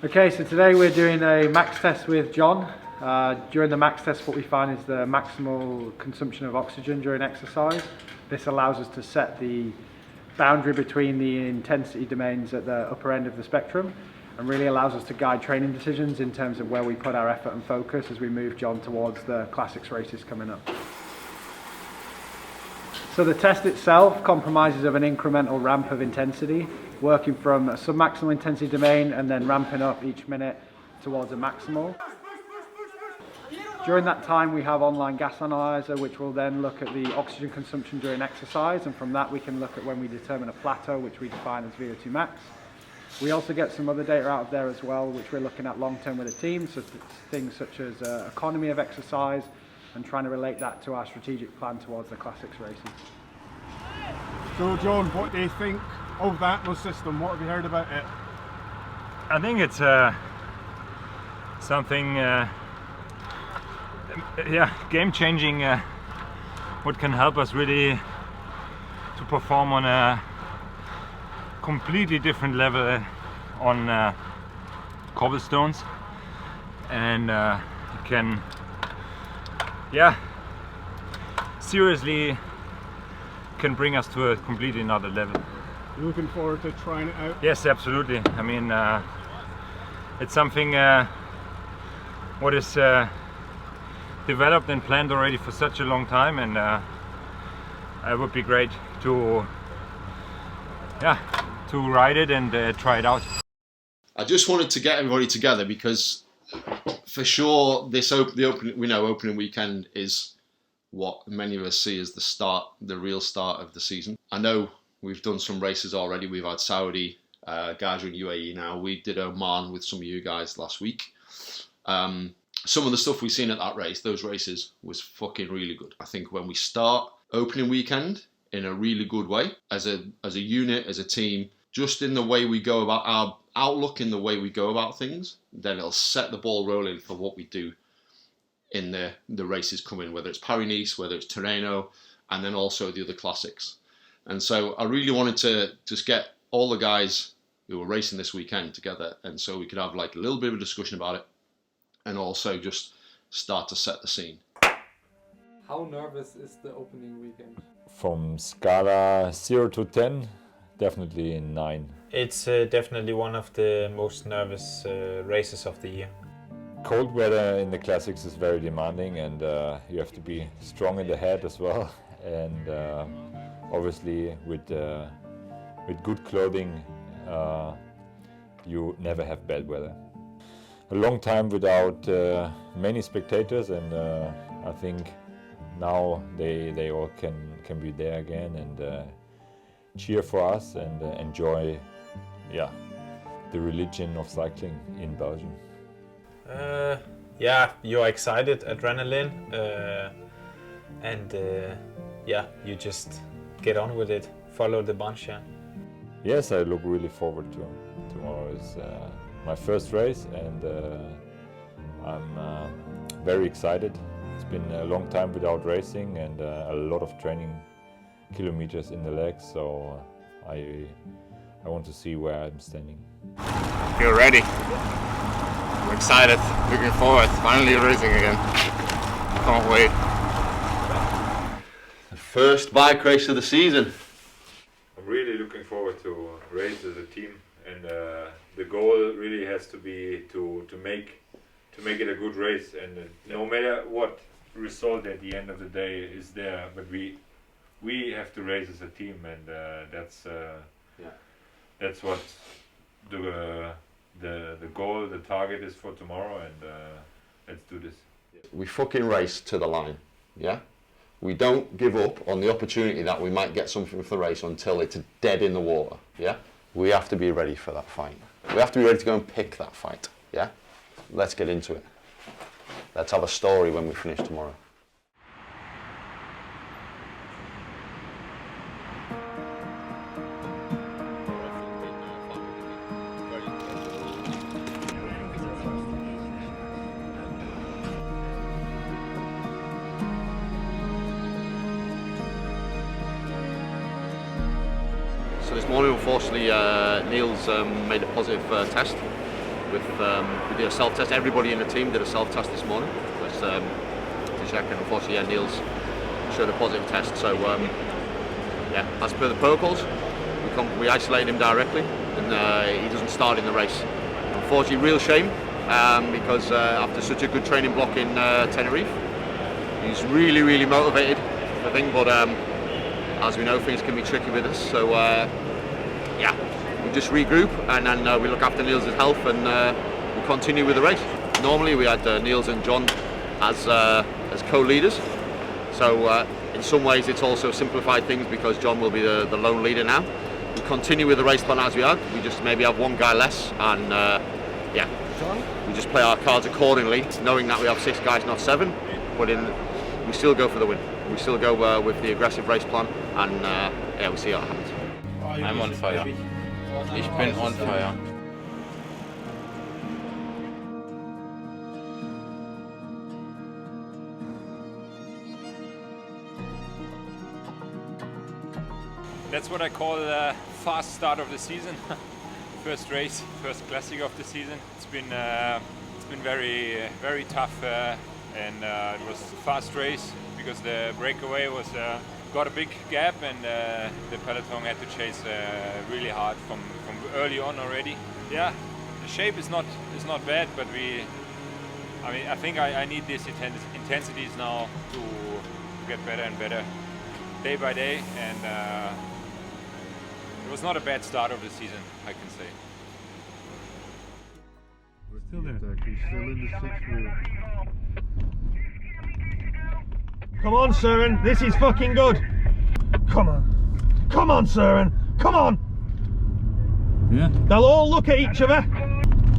Okay, so today we're doing a max test with John. During the max test, what we find is the maximal consumption of oxygen during exercise. This allows us to set the boundary between the intensity domains at the upper end of the spectrum and really allows us to guide training decisions in terms of where we put our effort and focus as we move John towards the classics races coming up. So the test itself compromises of an incremental ramp of intensity, working from a submaximal intensity domain and then ramping up each minute towards a maximal. During that time we have online gas analyzer which will then look at the oxygen consumption during exercise, and from that we can look at when we determine a plateau which we define as VO2 max. We also get some other data out of there as well which we're looking at long term with the team, so things such as economy of exercise and trying to relate that to our strategic plan towards the classics races. So John, what do you think of the Atlas system? What have you heard about it? I think it's something game-changing, what can help us really to perform on a completely different level on cobblestones, and it can seriously can bring us to a completely another level. You looking forward to trying it out? Yes, absolutely. I mean, it's something what is developed and planned already for such a long time, and it would be great to ride it and try it out. I just wanted to get everybody together because for sure this opening weekend is what many of us see as the real start of the season. I know we've done some races already. We've had Saudi, guys are in UAE now. We did Oman with some of you guys last week. Some of the stuff we've seen at that race, those races, was fucking really good. I think when we start opening weekend in a really good way, as a unit, as a team, just in the way we go about our outlook, in the way we go about things, then it'll set the ball rolling for what we do in the races coming, whether it's Paris-Nice, whether it's Tirreno, and then also the other classics. And so I really wanted to just get all the guys who were racing this weekend together, and so we could have like a little bit of a discussion about it, and also just start to set the scene. How nervous is the opening weekend? From Scala 0 to 10, definitely a 9. It's definitely one of the most nervous races of the year. Cold weather in the classics is very demanding, and you have to be strong in the head as well. And obviously with good clothing you never have bad weather. A long time without many spectators, and I think now they all can be there again and cheer for us and enjoy the religion of cycling in Belgium. You're excited, adrenaline, and you just get on with it, follow the bunch. Yes, I look really forward to tomorrow. Is my first race, and I'm very excited. It's been a long time without racing and a lot of training kilometers in the legs, so I want to see where I'm standing. You're ready. I'm excited, looking forward, finally racing again. Can't wait. The first bike race of the season. I'm really looking forward to race as a team, and the goal really has to be to make it a good race, and no matter what, result at the end of the day is there, but we have to race as a team, and that's what the goal, the target is for tomorrow, and let's do this. We fucking race to the line, yeah? We don't give up on the opportunity that we might get something for the race until it's dead in the water, yeah? We have to be ready for that fight. We have to be ready to go and pick that fight, yeah? Let's get into it. Let's have a story when we finish tomorrow. So this morning, unfortunately, Neil's made a positive test. We did a self-test. Everybody in the team did a self-test this morning to check, and unfortunately, yeah, Neil's showed a positive test. So, yeah, as per the protocols, we isolate him directly, and he doesn't start in the race. Unfortunately, real shame, because after such a good training block in Tenerife, he's really, really motivated, I think, but as we know, things can be tricky with us, so yeah, we just regroup, and then we look after Niels' health, and we continue with the race. Normally we had Niels and John as co-leaders, so in some ways it's also simplified things because John will be the lone leader now. We continue with the race plan as we are, we just maybe have one guy less, and yeah, we just play our cards accordingly, knowing that we have 6 guys, not 7, but we still go for the win. We still go with the aggressive race plan, and yeah, we'll see how it happens. I'm on fire. Ich bin on fire. That's what I call a fast start of the season. First race, first classic of the season. It's been very very tough, and it was a fast race because the breakaway was got a big gap, and the peloton had to chase really hard from early on already. Yeah, the shape is not bad, but I think I need these intensities now to get better and better day by day, and it was not a bad start of the season, I can say. Still there. Still in the 6th wheel. Come on, Søren, this is fucking good. Come on. Come on, Søren. Come on. Yeah. They'll all look at each other.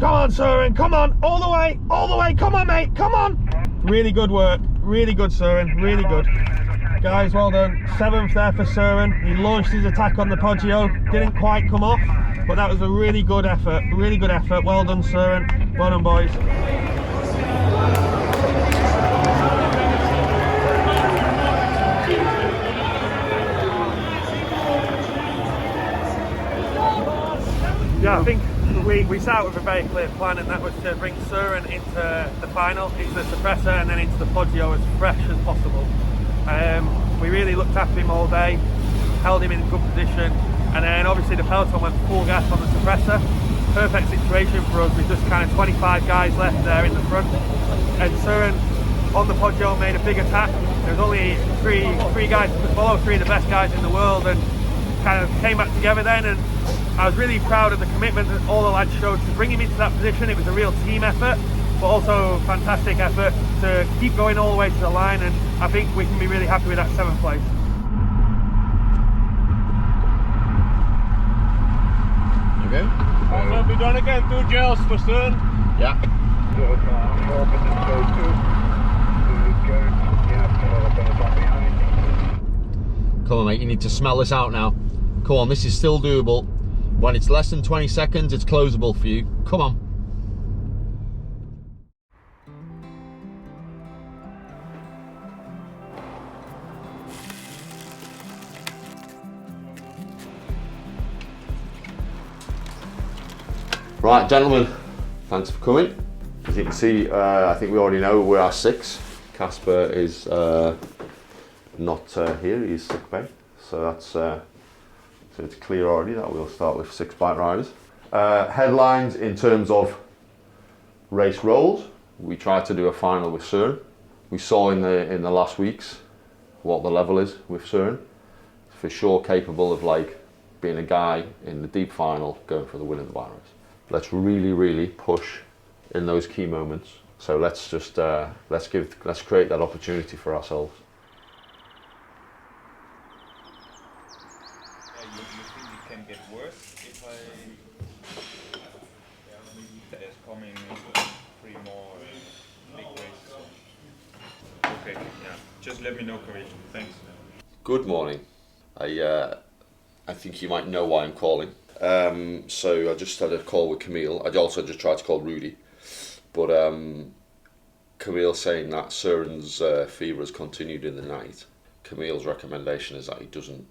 Come on, Søren. Come on. All the way. All the way. Come on, mate. Come on. Really good work. Really good, Søren. Really good. Guys, well done. 7th there for Søren. He launched his attack on the Poggio. Didn't quite come off, but that was a really good effort. Really good effort. Well done, Søren. Well done, boys. Yeah, I think we set out with a very clear plan, and that was to bring Søren into the final, into the suppressor, and then into the Poggio as fresh as possible. We really looked after him all day, held him in good position, and then obviously the peloton went full gas on the suppressor. Perfect situation for us with just kind of 25 guys left there in the front, and Søren on the Poggio made a big attack. There was only three guys to follow, 3 of the best guys in the world, and kind of came back together then, and I was really proud of the commitment that all the lads showed to bring him into that position. It was a real team effort, but also fantastic effort to keep going all the way to the line, and I think we can be really happy with that 7th place. Okay. That'll be done again, 2 gels for Søren. Yeah. Come on, mate, you need to smell this out now. Come on, this is still doable. When it's less than 20 seconds, it's closable for you. Come on. Right, gentlemen, thanks for coming. As you can see, I think we already know we are 6. Casper is not here, he's sick bay. So that's so it's clear already that we'll start with 6 bike riders. Headlines in terms of race roles. We tried to do a final with Søren. We saw in the last weeks what the level is with Søren. For sure capable of like being a guy in the deep final going for the win of the bike race. Let's really push in those key moments. So let's just let's create that opportunity for ourselves. You think it can get worse if there's coming 3 more big races? Okay, yeah. Just let me know, Camille. Thanks. Good morning. I think you might know why I'm calling. So I just had a call with Camille. I also just tried to call Rudy, but Camille saying that Søren's fever has continued in the night. Camille's recommendation is that he doesn't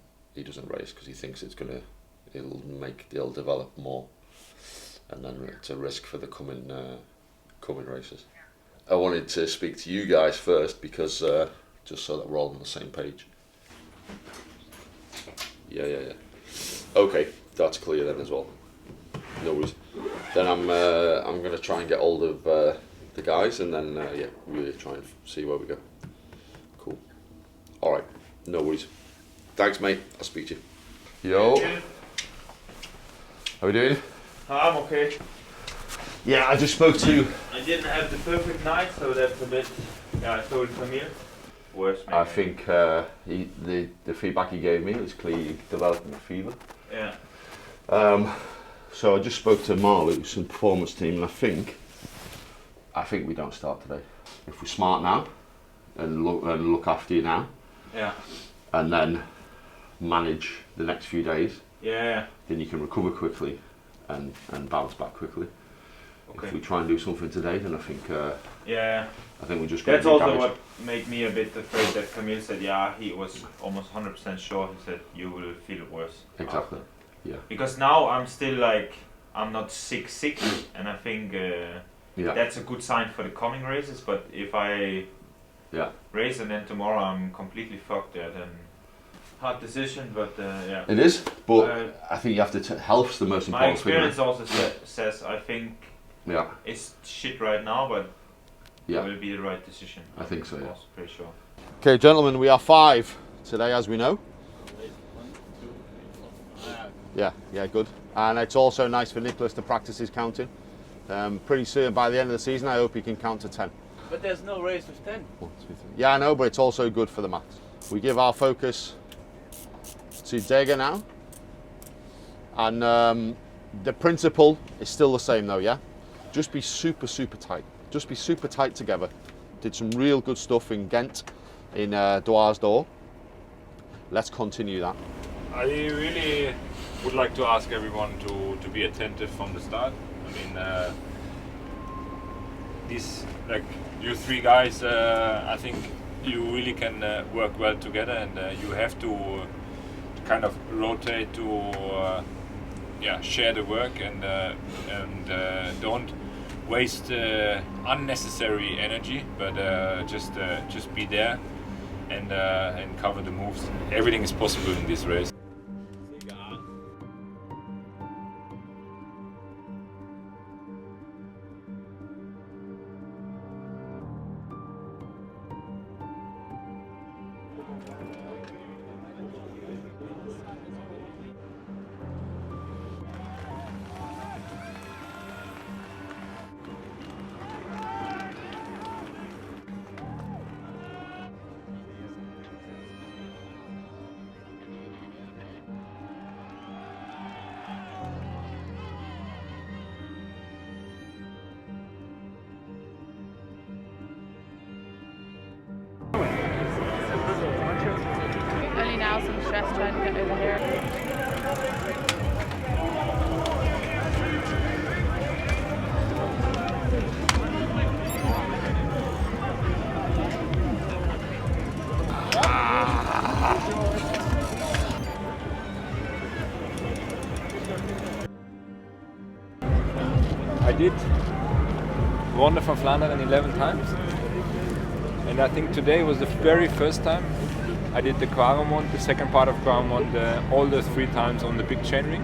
race because he thinks it'll develop more, and then it's a risk for the coming races. I wanted to speak to you guys first because just so that we're all on the same page. Yeah. Okay, that's clear then as well. No worries. Then I'm gonna try and get hold of the guys, and then we'll try and see where we go. Cool. All right. No worries. Thanks, mate. I'll speak to you. Yo. How we doing? I'm okay. Yeah, I just spoke to. I didn't have the perfect night, so that's a bit. Yeah, I told Camille. Worse, maybe. I think the feedback he gave me was clearly developing a fever. Yeah. So I just spoke to Marley, who's in the performance team, and I think we don't start today. If we're smart now and look after you now, Yeah. and then manage the next few days, Yeah. then you can recover quickly and bounce back quickly. Okay. If we try and do something today, then I think Yeah. I think we're just going That's to do also damage. what made me a bit afraid that Camille said, yeah, he was almost 100% sure. He said, you will feel it worse. Exactly. Yeah. Because now I'm still like, I'm not sick, and I think that's a good sign for the coming races. But if I race and then tomorrow I'm completely fucked, then hard decision. But yeah. It is, but I think you have to. Health's the most My important thing. experience also says I think it's shit right now, but it will be the right decision. I think so. Yeah. Pretty sure. Okay, gentlemen, we are 5 today, as we know. Yeah, good. And it's also nice for Nicholas to practice his counting. Pretty soon, by the end of the season, I hope he can count to 10. But there's no race with 10. 1, 2, 3. Yeah, I know, but it's also good for the maths. We give our focus to Dega now. And the principle is still the same though, yeah? Just be super tight. Just be super tight together. Did some real good stuff in Ghent, in Dwaarsdorp. Let's continue that. I really would like to ask everyone to be attentive from the start. I mean, you 3 guys, I think you really can work well together, and you have to kind of rotate to share the work and don't waste unnecessary energy, but just be there and cover the moves. Everything is possible in this race. Only now some stress trying to get over here. I did Ronde van Vlaanderen 11 times, and I think today was the very first time I did the Quaremont, the second part of Quaremont, all the 3 times on the big chainring,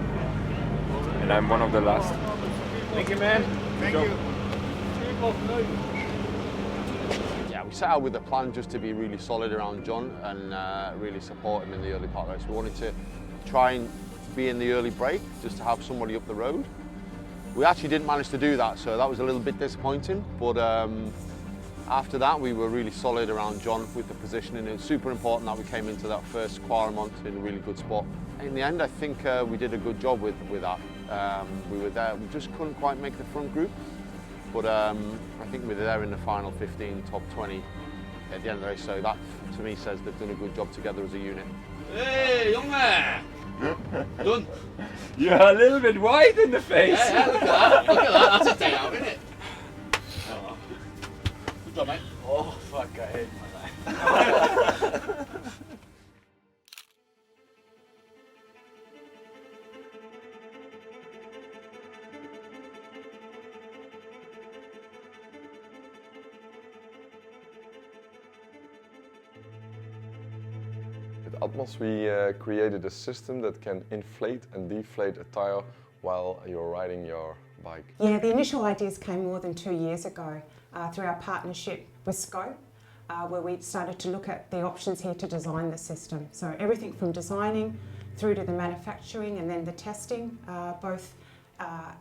and I'm one of the last. Thank you, man. Thank you. Yeah, we set out with a plan just to be really solid around John and really support him in the early part race. We wanted to try and be in the early break, just to have somebody up the road. We actually didn't manage to do that, so that was a little bit disappointing, but after that we were really solid around John with the positioning. It's super important that we came into that first Quaremont in a really good spot. In the end, I think we did a good job with that. We were there, we just couldn't quite make the front group, but I think we were there in the final 15, top 20 at the end of the race, so that to me says they've done a good job together as a unit. Hey, young man! Done. You're a little bit white in the face. Yeah, look at that. Look at that. That's a day out, isn't it? Oh. Good job, mate. Oh, fuck, I hate my life. At Atmos we created a system that can inflate and deflate a tire while you're riding your bike. Yeah, the initial ideas came more than 2 years ago through our partnership with Scope, where we started to look at the options here to design the system. So everything from designing through to the manufacturing and then the testing, both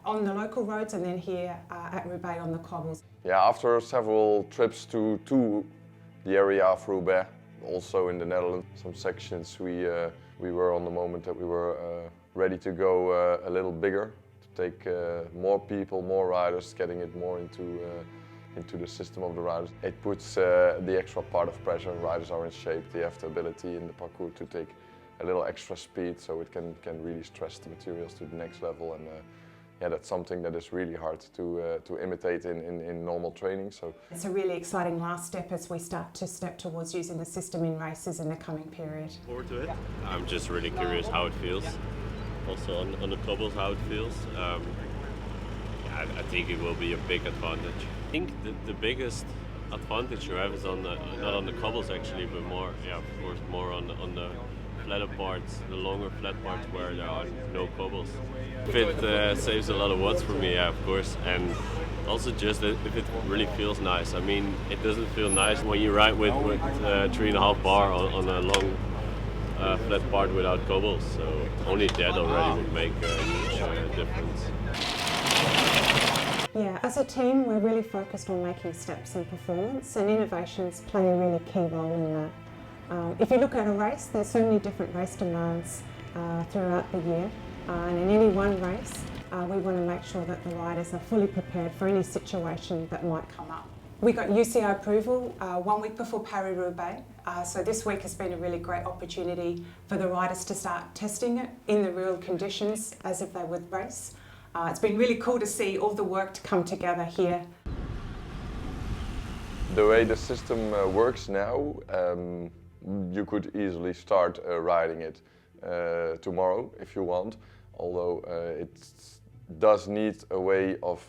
on the local roads and then here at Roubaix on the cobbles. Yeah, after several trips to the area of Roubaix, also in the Netherlands, some sections we were on the moment that we were ready to go a little bigger, to take more people, more riders, getting it more into the system of the riders. It puts the extra part of pressure. Riders are in shape, they have the ability in the parcours to take a little extra speed, so it can really stress the materials to the next level. And yeah, that's something that is really hard to imitate in normal training. So it's a really exciting last step as we start to step towards using the system in races in the coming period. Forward to it. I'm just really curious how it feels. Also on the cobbles, how it feels. Yeah, I think it will be a big advantage. I think the biggest advantage you have is on the, not on the cobbles actually, but more, yeah, of course, more on the flatter parts, the longer flat parts where there are no cobbles. If it saves a lot of watts for me, yeah, of course, and also just if it really feels nice. I mean, it doesn't feel nice when you ride with 3.5 bar on a long flat part without cobbles, so only that already would make a huge difference. Yeah, as a team we're really focused on making steps in performance, and innovations play a really key role in that. If you look at a race, there's so many different race demands throughout the year, and in any one race we want to make sure that the riders are fully prepared for any situation that might come up. We got UCI approval 1 week before Paris-Roubaix, so this week has been a really great opportunity for the riders to start testing it in the real conditions as if they would race. It's been really cool to see all the work to come together here. The way the system works now, you could easily start riding it tomorrow if you want, although it does need a way of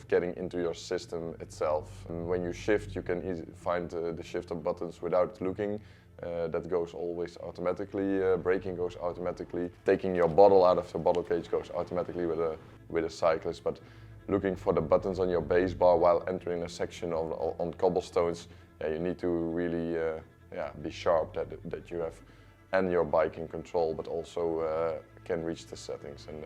getting into your system itself. And when you shift, you can easily find the shifter buttons without looking. That goes always automatically, braking goes automatically, taking your bottle out of the bottle cage goes automatically with a cyclist, but looking for the buttons on your base bar while entering a section on cobblestones, yeah, you need to really be sharp that you have and your bike in control, but also can reach the settings, and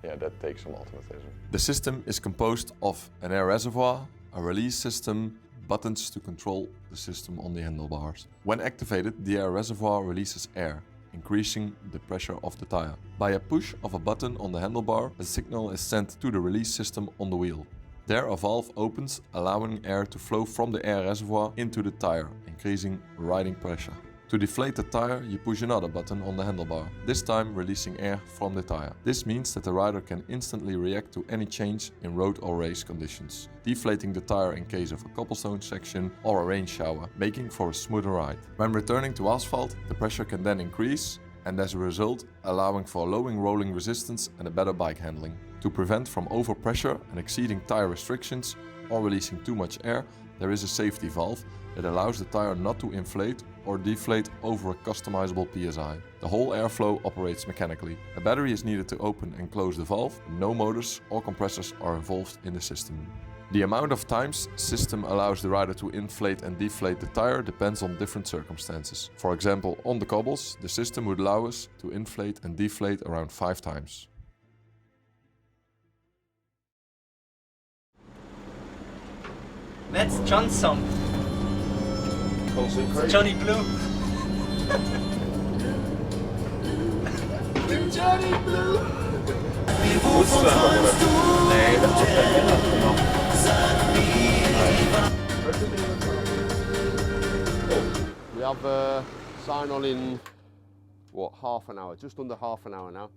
yeah, that takes some automatism. The system is composed of an air reservoir, a release system, buttons to control the system on the handlebars. When activated, the air reservoir releases air, increasing the pressure of the tire. By a push of a button on the handlebar, a signal is sent to the release system on the wheel. There a valve opens, allowing air to flow from the air reservoir into the tire, increasing riding pressure. To deflate the tire, you push another button on the handlebar, this time releasing air from the tire. This means that the rider can instantly react to any change in road or race conditions, deflating the tire in case of a cobblestone section or a rain shower, making for a smoother ride. When returning to asphalt, the pressure can then increase, and as a result, allowing for lowering rolling resistance and a better bike handling. To prevent from overpressure and exceeding tire restrictions or releasing too much air, there is a safety valve that allows the tire not to inflate or deflate over a customizable PSI. The whole airflow operates mechanically. A battery is needed to open and close the valve. No motors or compressors are involved in the system. The amount of times system allows the rider to inflate and deflate the tire depends on different circumstances. For example, on the cobbles, the system would allow us to inflate and deflate around 5 times. That's John's song. It's Johnny Blue. Johnny Blue. Nee, dat is We have a sign on in, what, half an hour, just under half an hour now.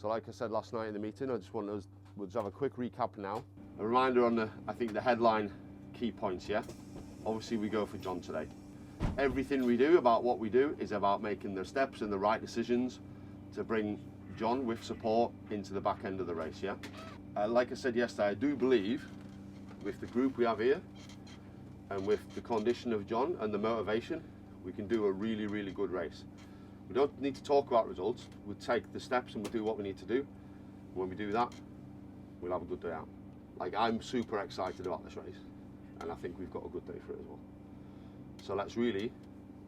So like I said last night in the meeting, I just want us, we'll just have a quick recap now. A reminder on the, I think the headline key points, yeah? Obviously we go for John today. Everything we do about what we do is about making the steps and the right decisions to bring John with support into the back end of the race, yeah? Like I said yesterday, I do believe with the group we have here and with the condition of John and the motivation, we can do a really, really good race. We don't need to talk about results, we'll take the steps and we'll do what we need to do. When we do that, we'll have a good day out. Like, I'm super excited about this race and I think we've got a good day for it as well. So let's really,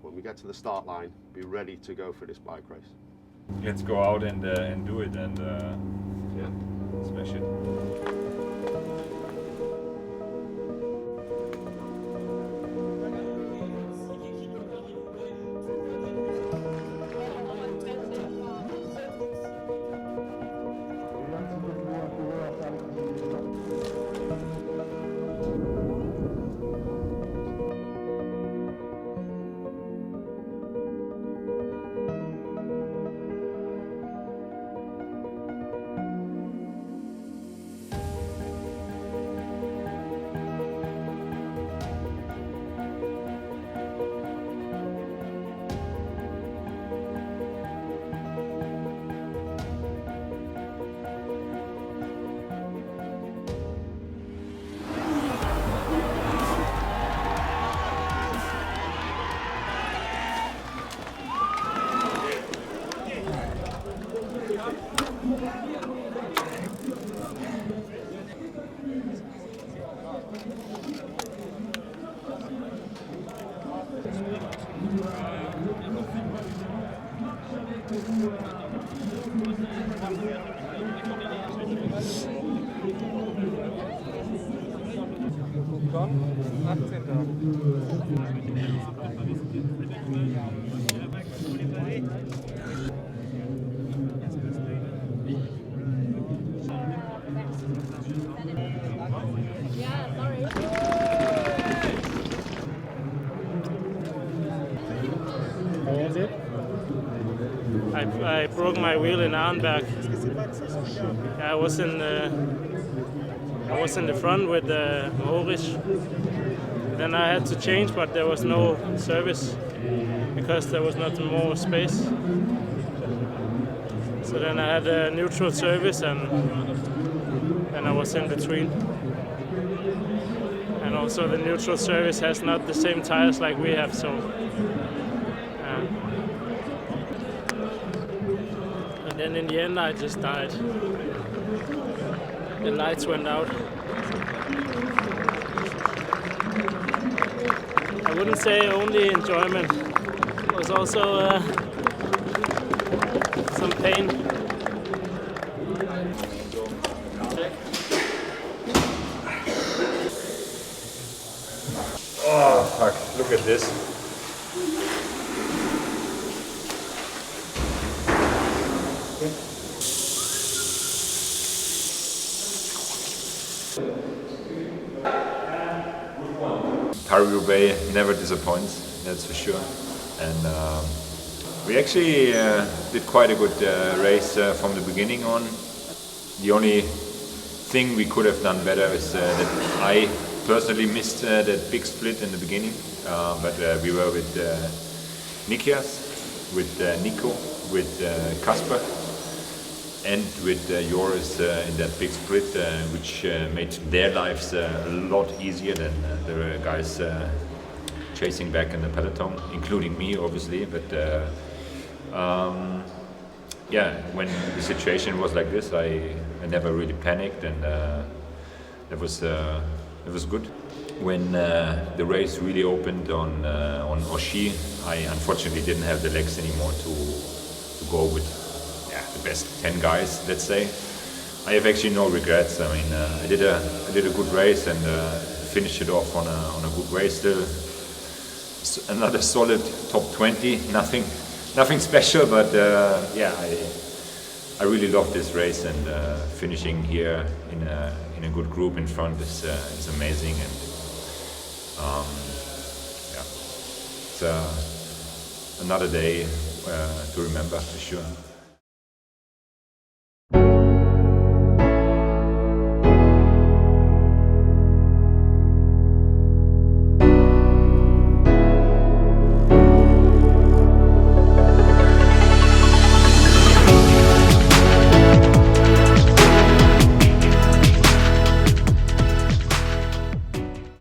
when we get to the start line, be ready to go for this bike race. Let's go out and do it and yeah, smash it. I broke my wheel in Arnberg. I was in the front with Ulrich. Then I had to change, but there was no service because there was not more space. So then I had a neutral service and I was in between. And also the neutral service has not the same tires like we have, so. And then in the end I just died. The lights went out. I wouldn't say only enjoyment. It was also some pain. Oh fuck, look at this. Paris-Roubaix never disappoints, that's for sure. And we actually did quite a good race from the beginning on. The only thing we could have done better is that I personally missed that big split in the beginning, but we were with Nikias, with Nico, with Kasper, and with Joris in that big split, which made their lives a lot easier than the guys chasing back in the peloton, including me, obviously. But yeah, when the situation was like this, I never really panicked, and that was It was good. When the race really opened on Oshie, I unfortunately didn't have the legs anymore to go with the best 10 guys, let's say. I have actually no regrets. I mean, I did a good race and finished it off on a good way. Still, another solid top 20. Nothing special, but I really love this race, and finishing here in a good group in front is amazing. And it's another day to remember for sure.